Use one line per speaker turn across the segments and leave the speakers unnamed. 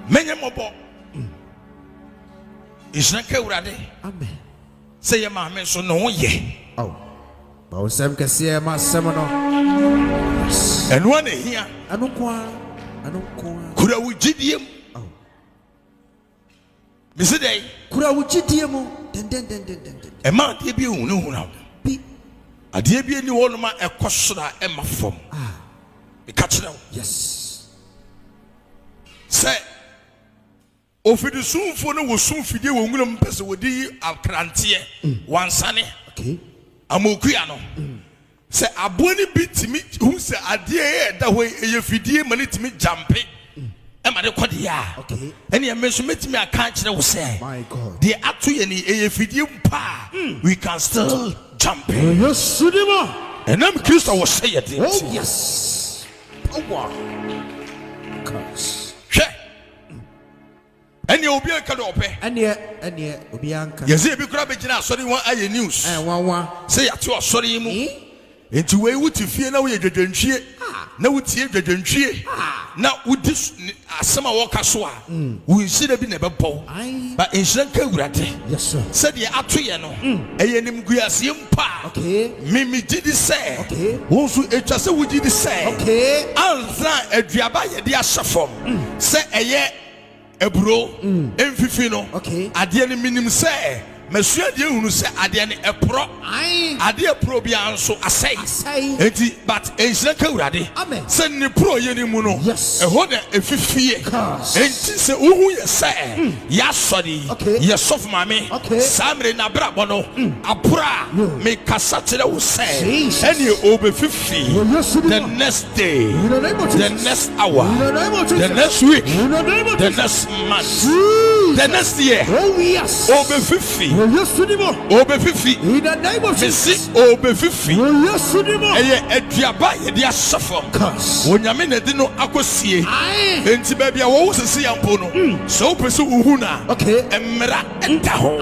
Menyamobo. Is not Agradaa.
Amen.
Say your mamma so no ye.
Oh. But some can see my seminar.
And one here.
I don't qua.
Could I would GDM?
Oh.
Mr. Day.
Could I would GDM?
A man, dear, you know now. A dear, be any one of my a costra Emma from.
Ah.
The catch now.
Yes.
Say. Ofi the soon for no was soon for you when person would be a crantier one sunny.
Okay.
Amokuano. Say a bonny bit to me who say a dear that way if you dear money to me jumping. Am I the quadia? Okay. Any measurement me I can't say.
My God.
The actually any if you pa we can still jump.
Yes,
and I'm curious I was saying it.
Oh yes. Oh wow. Curse.
And you will be a cadope.
And yet, Obianca.
Yes, if you grab it now, sorry, one eye news.
And one
say at your sorry, into way would you fear now you're the cheer. Now would see the cheer. Now would this summer walk as well. We should have been a bubble. But in Agradaa.
Yes, sir.
Said the Atuano. A.N.M. Guasium Pa.
Okay.
Mimi did the say.
Okay.
Also, it just would did the say.
Okay.
Alza a Diabaya dia Safom. Say a year. Ebro, Enfifino,
okay.
Adiani minim say, Monsieur Dieu say Adiani a pro, Adia pro bianso asay, eti but Agradaa.
Amen.
Send the pro yenimuno,
yes,
a hoda a fifty, and say, who you say, Yasodi,
okay,
yes, of mammy, okay, Samre Nabrabono, Abra, make Casatera will say, and you over 50, the next day, the next hour, the next week, the next month, the next year,
oh yes,
over 50, over 50,
in the name of Jesus,
over 50,
yes,
a diaba, a suffer, when Yamina did not accosie, and Tibia was a sea ampono, so pursue Uhuna, okay, and Mera and Taho,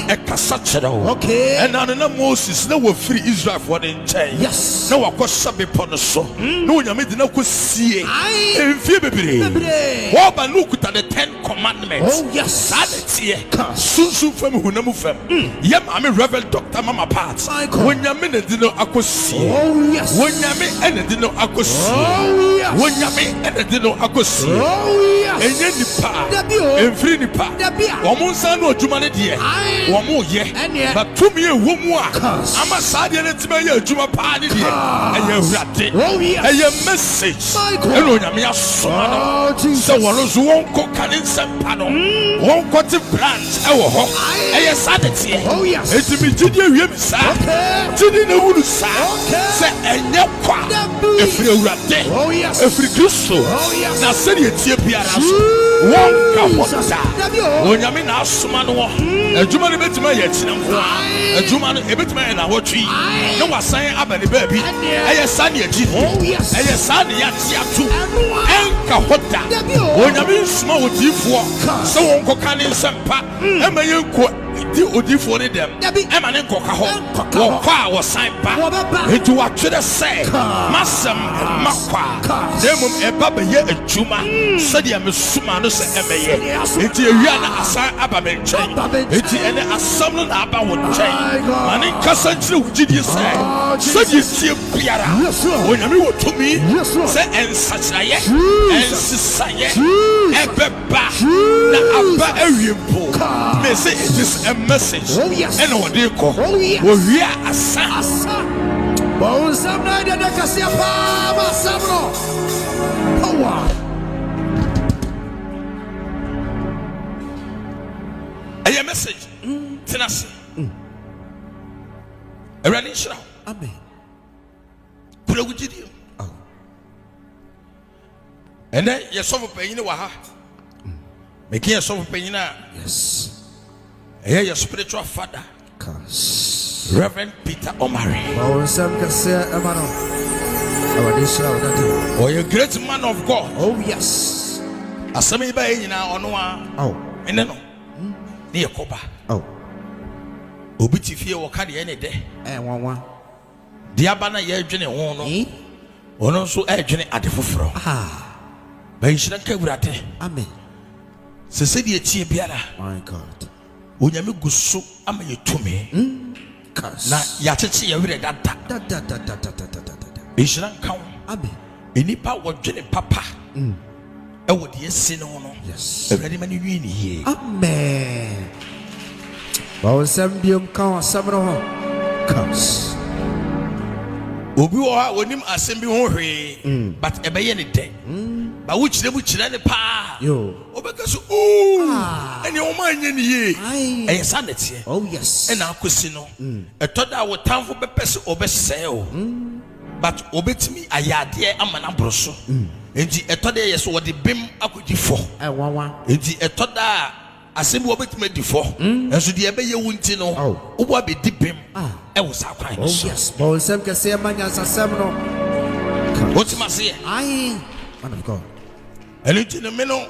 a Casachero, okay, and Anna Moses, no free Israel for the chain, yes, no, of course, Sabi Ponoso, no Yamid no could see, and Phoebe, what by look at the 10 Commandments, oh yes, that's here, Susu from Hunamufem, Yam, I'm a Reverend Doctor Mama Parts, when Yamin did not accosie, oh yes, when Yamin and did not accosie, oh yes, when Yamin and did not accosie, oh yes, and yet the pa, and free the pa, Wamonsan or Jumani dear, Wamo ye, but to me a woman, I'm a Sadian to my Juma party, and you're ratty, oh yes, and your message, and when I'm so one who won't cook and in some panel, won't cut the branch, our home, and your sanity, oh yes, it's to be Judy Rimsa, Judy no one say, and your quad, if you're ratty, oh yes, if you do so, oh yes, now send it to your piano, one Kahota, when you're in our Sumano, a Jumani bet my yet, a Jumani a bit man, I watch you, no one saying about the baby, and your son, your G, oh yes, and your son, Yatu, and Kahota, when you're in small deep walk, so Uncle Canning Sampa, and my young the Odi them, Eman Cocaho, Wakwa was signed back into what should I say, Massam Makwa, Demum a Baba ye a Juma, Sadiam Sumanus and Emaye, it's a Yana Asa Abamen chain, it's an Assembly Abba would chain, and in Cassanju did you say, Sadi Piara, when you were to me, say and such a yet, and Sisaye, and Beba, Abba Ariampo, may say it is a message. Oh yes. And what they call. Oh yes. We are a son. Bones of night and the Cassia Power Sabro. Power. A message. Tenacity. A running show. Amen. Put a widget. Oh. And then you saw a pain. Making a sort of pain. Yes. Here your spiritual father, Reverend Peter Omari, or a great man of God. Oh yes. Asami ba nyina ono a. Oh. Ene no. Ne yakoba. Oh. Obi ti fie wo ka de ene de. Wanwa. De aba na ye adwene ho no. Ono so adwene ade foforo. Ah. Benshira kawurade.
Amen.
Se se die tie biara.
My God.
Onyame gusu ama yetumi. Na ya cheche ya wire dada. Benshira kan.
Amen.
Enipa wodwene papa. Ewo de esi no no.
Yes.
Ewrade mani nwi ni ye.
Amen. Bawsam kan asabro. Cause
obi wo ha wonim asem bi ho hwe but ebeye ne de ba wo kire mu kire ne pa
yo
obeka so ene o ma anye ne ye eye sanete
oh yes
ena akosi no etoda wo tamfo bepese obeseye o but obetimi ayade amana broso enti etoda ye so wo de bem akodi fo
wawa
enti etoda asem wo betimi di fo enso de ebeye wunti no wo be di bem e wo sa kwan
oh yes bawsam kase manya sasam no
what you must say
man of God
and it in a minute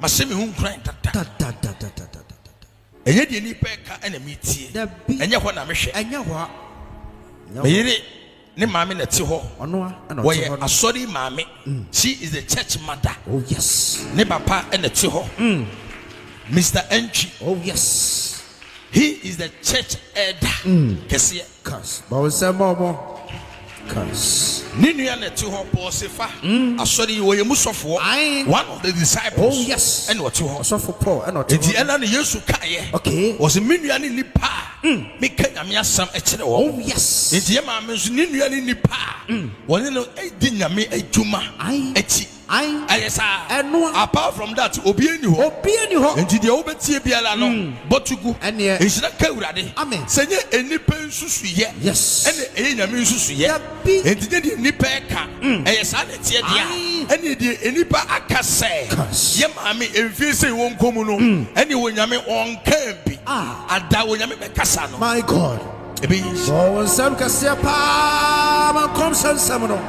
masemi hu kran tata enye de ni peka ena metie enye ho na mehwe
enye ho
meyire ne maame na ti ho
ono ana
wo ye asori maame she is the church mother
oh yes
ne papa ena ti ho Mr. Entry
oh yes
he is the church elder kese
cause bawsam momo cause
Ninu na ti ho Paul asori wo ye musofo one of the disciples
oh yes
and what to ho
so for Paul and what
enti ena ne Yesu kaye
okay
was minua ne nipa me kanya me asam e kire wo
oh yes
enti ye ma me nso ninua ne nipa woni no edi nyame adwuma achi ayesa apart from that obi eni ho enti de obetie biala no botugu enhira kawurade senye enipa nsusu ye
yes
ene eye nyame nsusu ye enti de nipa ka ayesa na tie dia ene de enipa akase ye ma me emfie sei won komu no ene wo nyame on kambi ada wo nyame be kasa no
my God
ebi
bawsam kase pa man kom sam no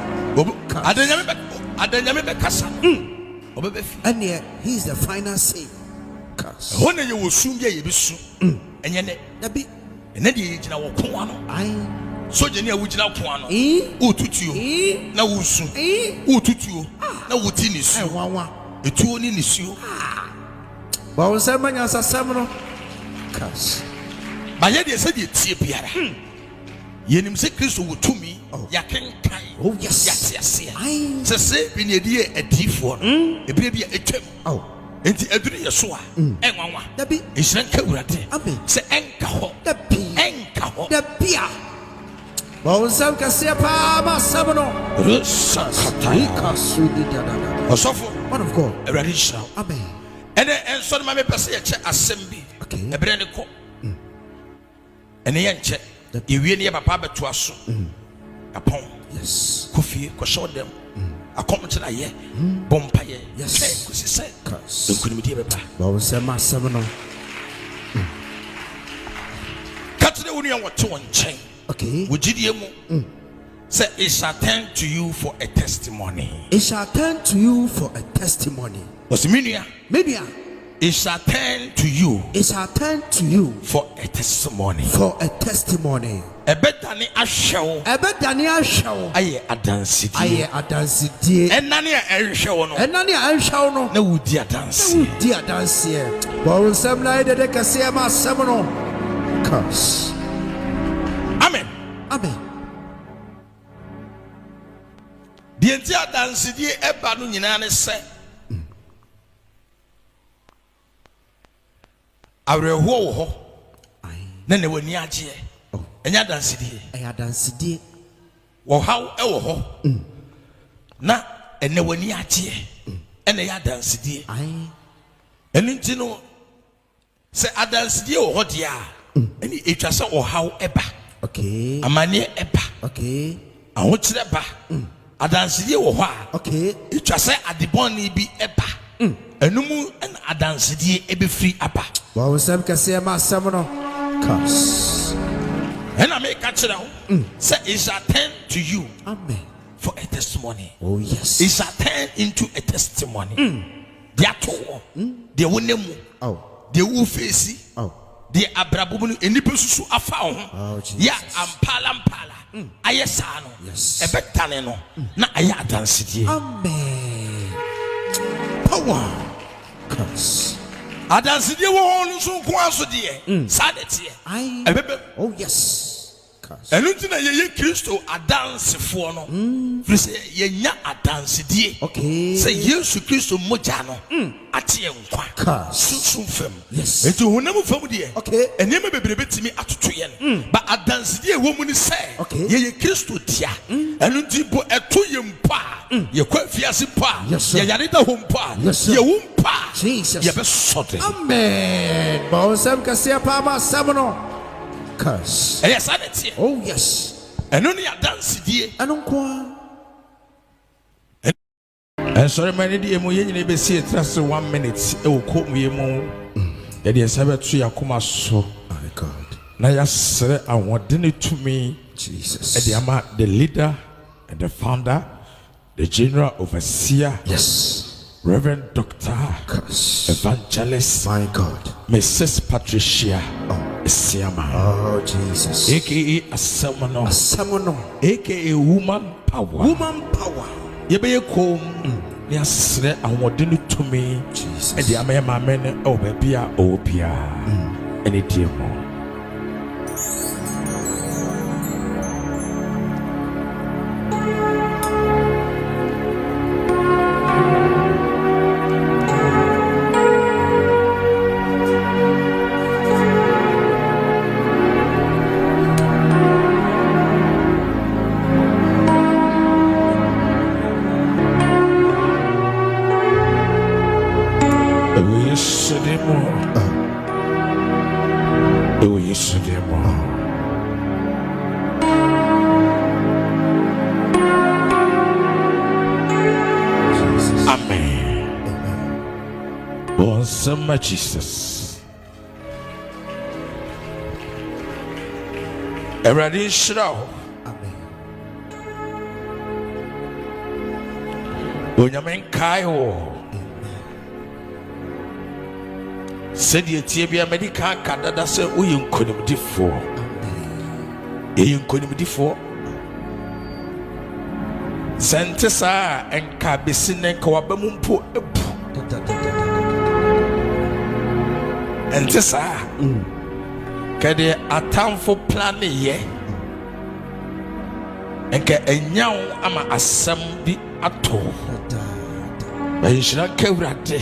adanyame be kasa obebefi
and he is the final say cause
hone ye wo sum bia ye bi su enye ne
dabi
ene de yigina wo ko ano soje ne awugina ko ano ututuo na wo su ututuo na wo ti ni su
wawa
etuo ni suo
bawsam manya sasam no cause
ba ye de se de tie biara yenim se Kristo wo tumi yakenkan
oh yes
yatiasia se bi ne die adifo no ebire bi etwam enti aduru ye so a enwanwa
dabi
ehira kawurade se enka ho
dabi bawsam kase pa ma sabono
katai
kasudi dada
osofo
man of God
awurade shira
amen
ene enso no ma me pese ye che asem bi ebire ne ko ene ye nche ewie ne papa beto aso apon
yes
kofi ko show dem akomche na ye bompa ye
yes
ko sise nkunimi die beba
bawsam asabno
katene woni an wote won chen
okay
wogidie mu say it shall turn to you for a testimony
it shall turn to you for a testimony
was media it shall turn to you
for
a testimony ebedani ahwew aye adansidie enane a ehwew no na wudi adansie
bawsam na ide de kase ma asem no cause
amen bienti adansidie eba no nyina ne se awreho wo ho na ne wani agye enya dansidie wo haw e wo ho na ene wani agye ene ya dansidie eni ntino se adansidie wo ho dia eni etwa se wo haw eba
okay
amane eba
okay
ahokyere ba adansidie wo ho a
okay
etwa se adebon bi eba enumu en adansidie ebefri aba
bawsam kase ma asem no cause
and I make a channel say it shall turn to you
amen
for a testimony
oh yes
it shall turn into a testimony they are to they will name
they
will face the abrabumu enipa susu afa ho ya ampala ayesano ebetane no na aya adansidie.
Amen. Power. Curse.
Adansidie wo no so ko aso de sadetie ebebe.
Oh yes.
Enu tina ye Kristo adansefo no fise ye nya adansidie.
Okay.
Say Yesu Kristo moja no ate enkwa susu fam.
Yes.
Enti honam fam de
okay.
Enema bebrebe timi atoto ye no ba adansidie wo mu ni say ye Kristo tia enu ti bo eto ye mpa ye kwa fiase pa ye yare da ho mpa ye wo mpa
Jesus
ye be sote.
Amen. Bawsam kasia pa ma samono. Curse.
Yes, I did.
Oh yes.
And only a dance dear.
I don't qua.
And sorry, my dear, you never see it just 1 minute. It will call me more. That is ever 3 akuma so.
My God.
Now, yes, I want it to me.
Jesus.
The leader and the founder, the general overseer.
Yes.
Reverend Doctor.
Curse.
Evangelist.
My God.
Mrs. Patricia. Asiamah.
Oh Jesus.
AKA Asamono.
Asamono.
AKA woman power.
Woman power.
Yebeye kom ni asre awode to me.
Jesus.
E dia me ma me ne o ba bia o bia. Ene die mo. Jesus. Everybody shroud.
Amen.
Onyamen kaiwo. Said ye tibia medical kadada se uyin konimdifo. Eyin konimdifo. Sentesa enka besine kawabamumpo ebu. Ente saa kede atamfo plan ye enka enyaw ama asem bi ato bayishira kawrade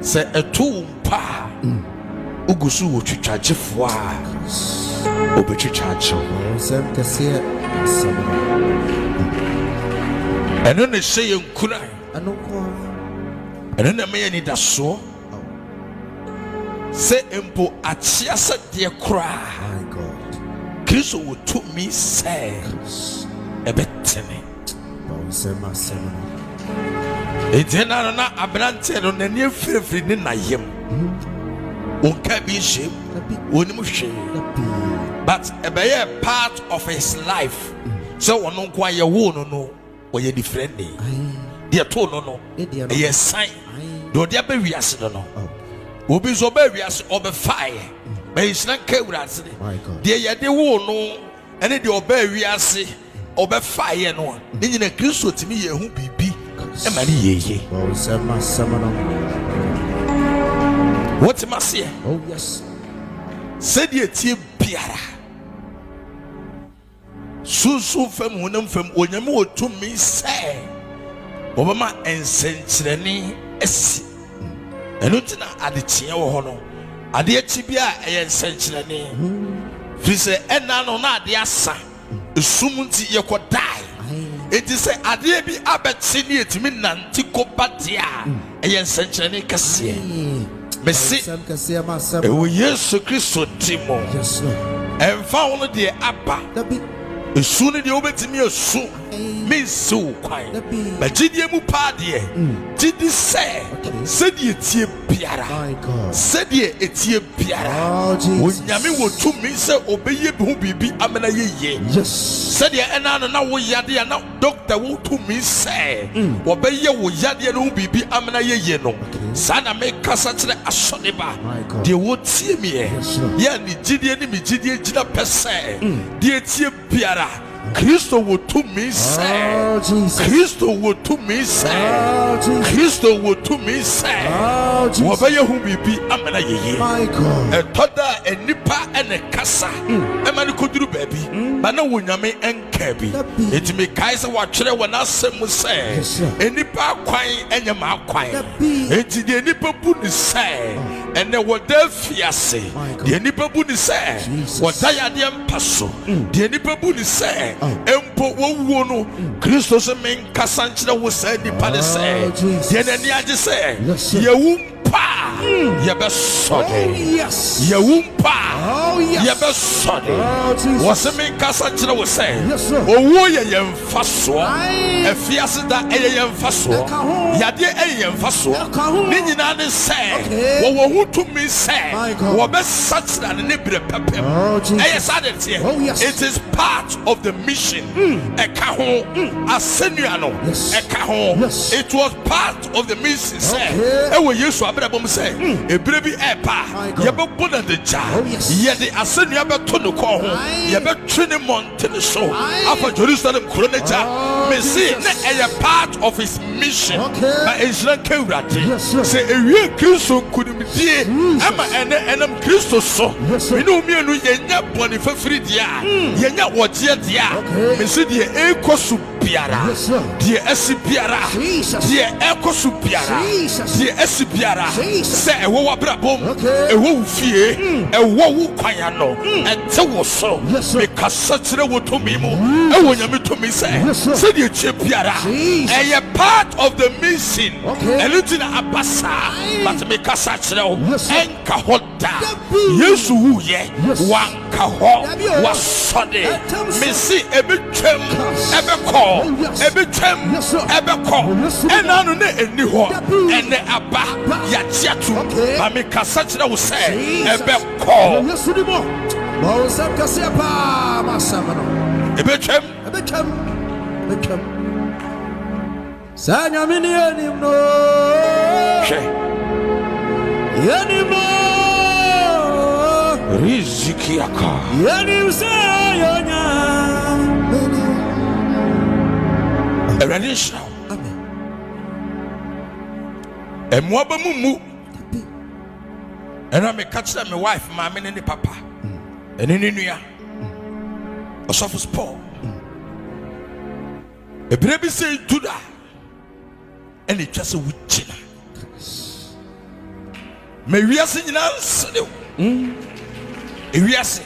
se etu mpa ugusu wo twitwagefo a obetwitwagew
sem kase
eno ne hye nkuna
anokwa
eno na me ni daso say empo achiasa de kra.
My God.
Kristo will to me say ebetene.
Bawsema semana.
Etena na abrante no na ne frefri ne na yem. Onka bi shem. Oni mu hwe. But ebeye part of his life. So wono kwa ye wo no oye different day. De to no eye sign. Do de abawiase no. Obi so ba wiase obe fire ba yisna kawurase de ye de wo no ene de oba wiase obe fire no ni nyina Kristo timi ye hu bibi e ma ni yeye what must say.
Oh yes.
Said ye tie biara susu fam honam fam onyame otumi say obama ensenkyerene esi enu tina adetie wo ho no ade achi bia eye nsenkyerene fise ena no na ade asa esum nti ye kodai enti se ade bi abeti ni etimi nanti kobadia eye nsenkyerene kase mesi ewo Yesu Kristo timo emfa wo de aba esu ni de obetimi esu mensi wo kwan ba gidie mu pa de gidi se die tie bi biara.
My God.
Said ye etie biara.
Oh, Jesus.
Onyame wo tumi se obeye hu bibi amena ye.
Yes.
Said ye ena no na wo yade ya na doctor wo tumi se. Obeye wo yade no hu bibi amena ye no. Sana me kasa kire asode ba. De wo tie me ye. Ye ni gidie ni me gidie gina pese. De etie biara. Kristo wo tumi se. Kristo wo tumi se. Kristo wo tumi se. Obeye hu bibi amena ye.
My God.
Etoda enipa ene kasa. Ema ni koduru baby. Ba na wonyame enka bi. Enti me kai se wa twere wona asem se. Enipa kwan enye ma kwan. Enti de enipa bu ni se. Ene woda fiase. De enipa bu ni se. Woda yade empaso. De enipa bu ni se. Empo wo no. Kristo se men kasa nkyere wo se nipa ne se. De nani age se. Ye pa yebesode yewumpa yebesode wasemi kasa kyerɛ wo sɛ owo yɛ yɛmfaso afiase da ɛyɛ yɛmfaso yade ɛyɛ yɛmfaso ne nyinaa ne sɛ wɔwɔ ho tumi sɛ wɔbɛsakyera ne berɛ pɛpɛm ɛyɛ saa de teɛ. It is part of the mission. Ɛka ho asɛnnua no ɛka ho. It was part of the mission sɛ ɛwɔ Yesu abrabom sɛ ebire bi ɛpa yɛbɛbɔ na de gya yɛde asɛnnua bɛto ne kɔn ho yɛbɛtwe ne mmɔntene so afa Jerusalem kuro ne gya mesi ne ɛyɛ part of his mission na ɛnhyira nka Awurade sɛ ewie Kristo nkonimdie ɛma ɛnam Kristo so mene omienu yɛnya bɔne fafiri deɛ a yɛnya wɔgyeɛ deɛ a mesi deɛ ɛkɔ so biara deɛ ɛsi biara deɛ ɛkɔ so biara deɛ ɛsi biara sɛ ɛwɔ w'abrabom ɛwɔ wo fie ɛwɔ wo kwan no ɛte wo so mekasa kyerɛ wo tumi mu ɛwɔ Nyame tumi sɛ sɛdeɛ kyɛ biara ɛyɛ part of the mission ɛno nti na aba saa but mekasa kyerɛ wo ɛnka hɔ da Yesu wuyɛ wanka hɔ wasɔde mesi ɛbɛtwam ɛbɛkɔ ɛbɛtwam ɛbɛkɔ ɛna no ne ɛni hɔ ɛnɛ aba yɛakyeato ma mekasa kyerɛ wo sɛ ɛbɛkɔ ɛbɛtwam
Sa Nyame ni anim no yanim no
rizikiaka
yanim sa yonya
Awurade nhyira wo. Ɛmmoa ba mu ɛna meka kyerɛ me wife maame ne papa ɛne ne nua ɔsɔfo Paul ebire bi sɛ duda ɛna etwa sɛ wogyina ma wiase nyinaa nsere wo ewiase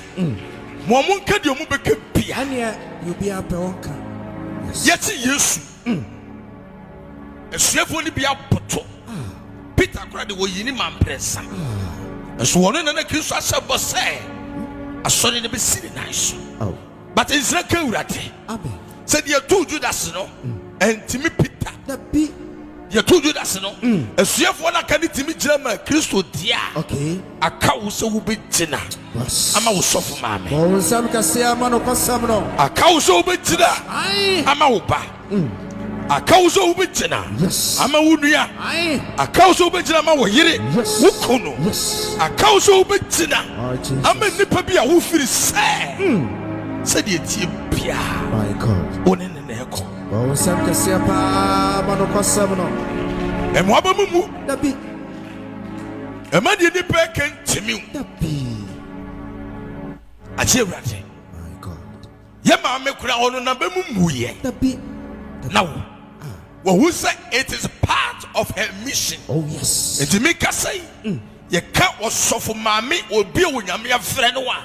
mo ɔmo nka deɛ ɔmo bɛka bia
ane obi apɛ wɔnka
yɛte Yesu asuafoɔ no bi aboto Peter kora de wɔyi ne mamprɛsa nso wɔno na Kristo ahyɛ bɔ sɛ asɔre no bɛsi ne nan so but nsira ka Awurade sɛ deɛ too Judas no ɛntimi Peter deɛ too Judas no asuafoɔ no aka ne timi gyina ma Kristo deɛ a aka wo sɛ wobɛgyina ama wo sɔfo maame aka wo sɛ wobɛgyina ama wo ba aka wo sɛ wobɛgyina ama wo nua aka wo sɛ wobɛgyina ama wo yere wo kunu aka wo sɛ wobɛgyina ama nnipa bi a wofiri sɛdeɛ tie biaa wo ne ne na ɛkɔ ɛmmoa ba mu ɛma deɛ nnipa ɛka ntimi wo akye Awurade yɛ maame kora hɔ no na bɛmu muyɛ na wo who said it is part of her mission.
Oh yes.
Enti me ka say ye ka osofo maame obi o nyame afre no wa.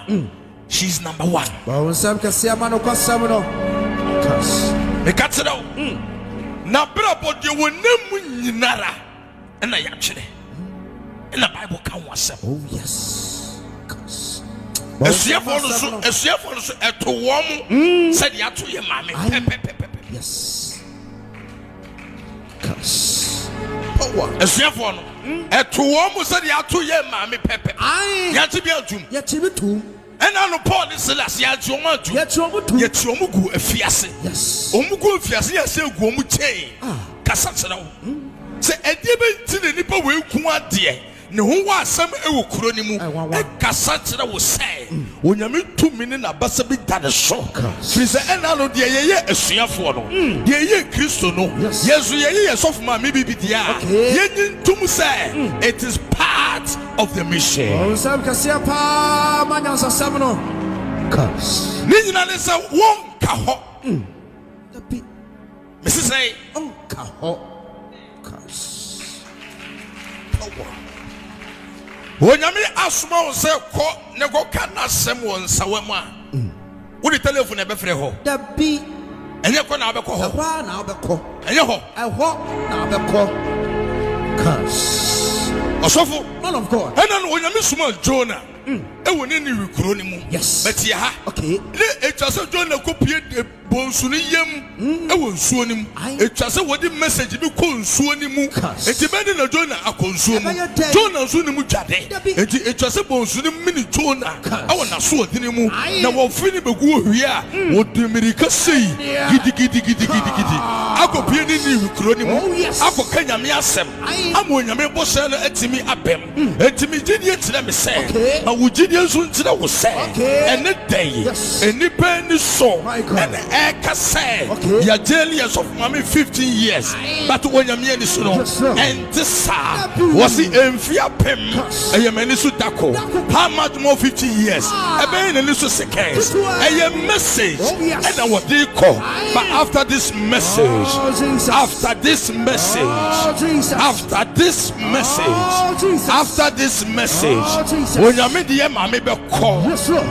She's number one.
Ba wonsam kasiama no kwasam no. Kas.
Me ka tell na brabo de wonam nyinara na ya twere. Na Bible kan wasem.
Oh yes. Kas.
Esuafo no so eto wom said ya to ye maame.
Yes. Kas.
Power. Esuafo no ɛto wɔn mo sɛ de ato yɛ maame pɛpɛ yɛate bi atum ɛna no Paul ne Silas yɛate wɔn atum yɛte wɔn gu afiase wɔn gu afiase yɛsɛ gu wɔn kyɛn kasa kyerɛ wo sɛ ɛdeɛ bɛnti ne nipa wɔ eku adeɛ ne ho wɔ asɛm ɛwɔ kuro ne mu ɛkasa kyerɛ wo sɛ onyame tumi ne n'abasa bi da ne so firi sɛ ɛna no deɛ yɛyɛ asuafoɔ no deɛ yɛyɛ Kristo no yɛnso yɛyɛ yɛsɔfo maame bi deɛ a yɛnyi ntom sɛ it is part of the mission ne nyina ne sɛ wɔnka hɔ mesi sɛ ɔnka hɔ onyame asoma wo sɛ kɔ ne kɔka n'asɛm wɔ nsawa mu a wode telephone ɛbɛfrɛ hɔ dabi ɛnyɛ kɔ na wobɛkɔ hɔ ɛnyɛ hɔ na wobɛkɔ ɔsɔfo man of God ɛna no onyame soma Jonah ɛwɔ ne ne kuro ne mu bɛtie ha ne ɛtwa sɛ Jonah kɔpie bonsu ne yam ɛwɔ nsuo ne mu ɛtwa sɛ wɔde message bi kɔ nsuo ne mu enti bɛde na Jonah akɔ nsuo mu Jonah nsuo ne mu dwade enti ɛtwa sɛ bonsu ne mini Jonah ɛwɔ n'aso ɔde ne mu na wɔfiri ne bɛgu ohwie a wɔde mmirika sei gidigidi akɔpie ne ne kuro ne mu akɔka nyame asɛm ama onyame bɔhyɛ no atumi abɛm enti megyedie kyerɛ me sɛ ma wo gyidie nso nkyerɛ wo sɛ ɛne dɛn nnipa ni so ɛne ɛka sɛ yɛgyeli yɛ sɔfo mame 15 years but onyame ani so no ɛnte saa wɔse ɛmfi apem ɛyɛ m'ani so dako how much more 50 years ɛbɛyɛ n'ani so seconds ɛyɛ message ɛna wɔde kɔ but after this message onyame de yɛ maame bɛkɔ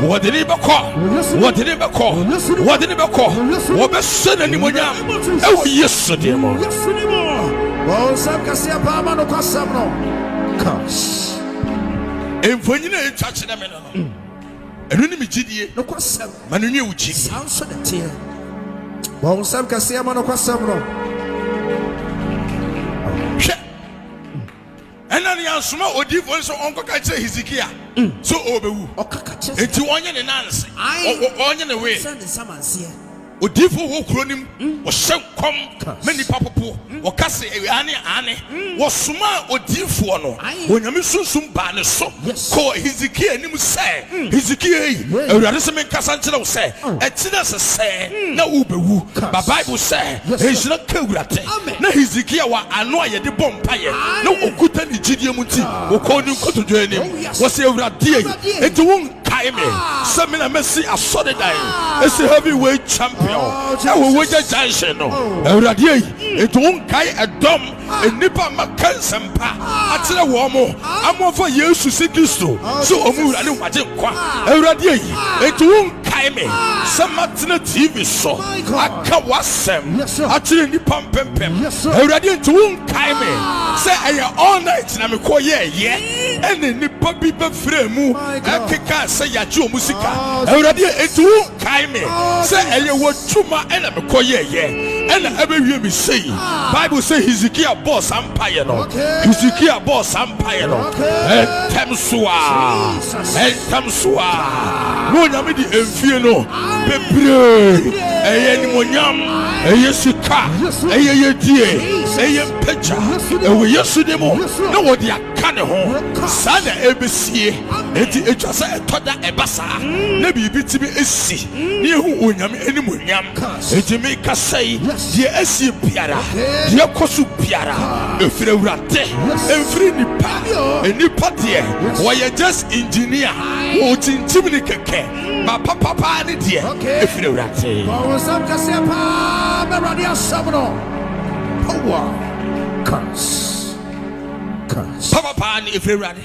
wɔde ne bɛkɔ wɔbɛsɛ n'animonyam ɛwɔ Yesu deɛ mu mfonyina ɛtwa kyerɛ me no ɛno ne megyidie ma no nyɛ wo gyidie hwɛ ɛna ne yɛnsoma odiyifoɔ nso ɔnkɔka kyerɛ Hesekia so ɔbɛwu enti wɔnyɛ ne nanse ɔnyɛ ne wee odiyifoɔ wɔ kuro nim wɔhyɛ nkɔm ma nnipa popo wɔka sɛ ane wɔsoma odiyifoɔ no onyame sunsum baa ne so kɔɔ Hesekia anim sɛ Hesekia yi Awurade sɛ menkasa nkyerɛ wo sɛ ɛkyerɛ sɛ sɛ na wobɛwu ba Bible sɛ ɛnhyira ka Awurade na Hesekia wɔ ano a yɛde bɔ mpayɛ na ɔkuta ne gyidie mu nti wɔkɔɔ ne nkotodwe anim wɔsɛ Awurade yi enti wonkae me sɛ me na mɛsi asɔredan ɛsɛ heavyweight champion ɛwɔ wogya junction no Awurade yi enti wonkae ɛdɔm nnipa maka nsɛmpa akyerɛ wɔn mo amɔfa Yesu si Kristo sɛ ɔmo Awurade wagye nkwa Awurade yi enti wonkae me sɛ matena TV so aka w'asɛm akyerɛ nnipa mpɛmpɛm Awurade enti wonkae me sɛ ɛyɛ all night na mekɔ yɛɛyɛ ɛne nnipa bi bɛfrɛ mu ɛkeka sɛ yɛagye ɔmo sika Awurade enti wonkae me sɛ ɛyɛ wɔdwuma ɛna mekɔ yɛɛyɛ ɛna ɛbɛwie me sei Bible sɛ Hesekia bɔɔ saa mpaeɛ no ɛntɛm so a na onyame de ɛmfie no bebree ɛyɛ animonyam ɛyɛ sika ɛyɛ yɛdie ɛyɛ mpagya ɛwɔ Yesu de mu na wɔde aka ne ho saa na ɛbɛsie enti ɛtwa sɛ ɛtɔ da ɛba saa na biribi timi ɛsi ne yɛhu onyame animonyam enti meka sɛi deɛ asie biara deɛ kɔ so biara ɛfiri Awurade ɛmfiri nnipa deɛ wɔyɛ just engineer wɔtintim ne kɛkɛ ma papapaa ne deɛ ɛfiri Awurade papapaa ne ɛfiri Awurade